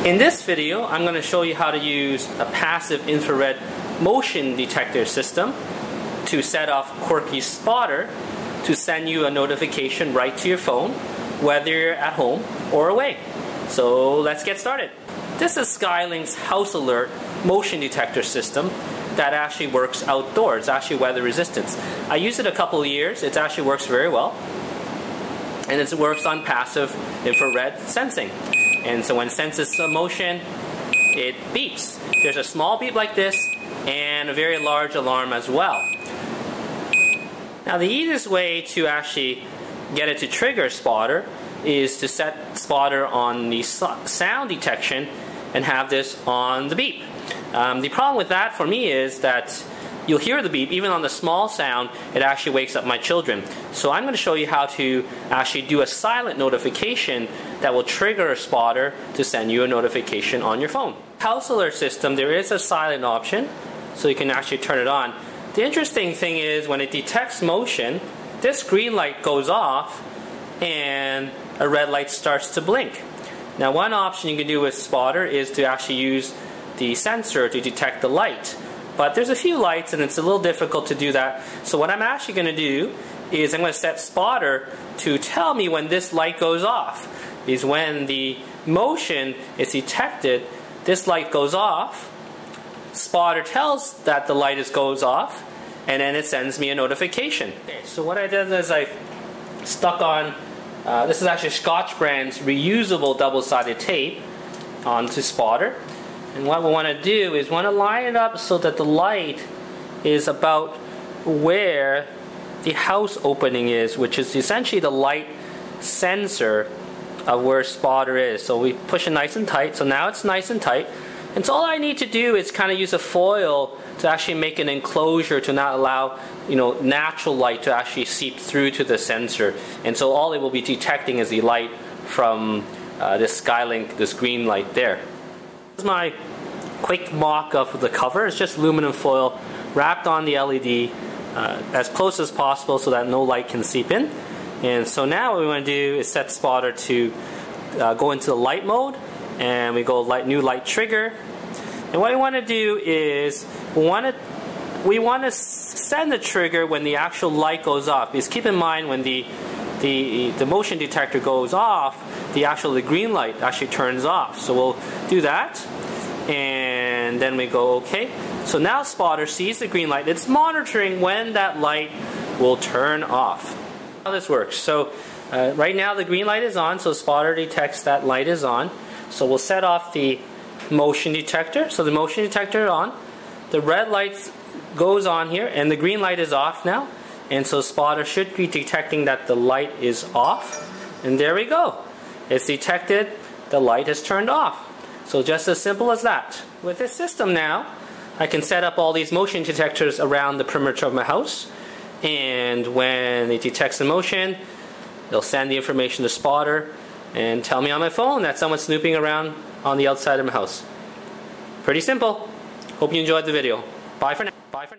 In this video, I'm going to show you how to use a passive infrared motion detector system to set off Quirky Spotter to send you a notification right to your phone, whether you're at home or away. So let's get started. This is Skylink's house alert motion detector system that actually works outdoors. It's actually weather resistant. I used it a couple of years. It actually works very well. And it works on passive infrared sensing. And so when it senses a motion, it beeps. There's a small beep like this and a very large alarm as well. Now the easiest way to actually get it to trigger Spotter is to set Spotter on the sound detection and have this on the beep. The problem with that for me is that you'll hear the beep, even on the small sound, it actually wakes up my children. So I'm going to show you how to actually do a silent notification that will trigger a Spotter to send you a notification on your phone. House alert system, there is a silent option, so you can actually turn it on. The interesting thing is when it detects motion, this green light goes off and a red light starts to blink. Now one option you can do with Spotter is to actually use the sensor to detect the light. But there's a few lights and it's a little difficult to do that. So what I'm actually going to do is I'm going to set Spotter to tell me when this light goes off. Is when the motion is detected, this light goes off, Spotter tells that the light goes off, and then it sends me a notification. Okay, so what I did is I stuck on, this is actually Scotch brand's reusable double-sided tape onto Spotter. And what we want to do is want to line it up so that the light is about where the house opening is, which is essentially the light sensor of where Spotter is. So we push it nice and tight. So now it's nice and tight. And so all I need to do is kind of use a foil to actually make an enclosure to not allow, natural light to actually seep through to the sensor. And so all it will be detecting is the light from this Skylink, this green light there. This is my quick mock of the cover. It's just aluminum foil wrapped on the LED as close as possible so that no light can seep in. And so now what we want to do is set Spotter to go into the light mode, and we go new light trigger. And what we want to do is we want to send the trigger when the actual light goes off. Because keep in mind when the motion detector goes off, the green light actually turns off. So we'll do that, and then we go OK. So now Spotter sees the green light. It's monitoring when that light will turn off. How this works. So right now the green light is on, so Spotter detects that light is on. So we'll set off the motion detector. So the motion detector is on. The red light goes on here, and the green light is off now. And so Spotter should be detecting that the light is off. And there we go. It's detected the light is turned off. So just as simple as that. With this system now, I can set up all these motion detectors around the perimeter of my house. And when it detects the motion, it'll send the information to Spotter and tell me on my phone that someone's snooping around on the outside of my house. Pretty simple. Hope you enjoyed the video. Bye for now.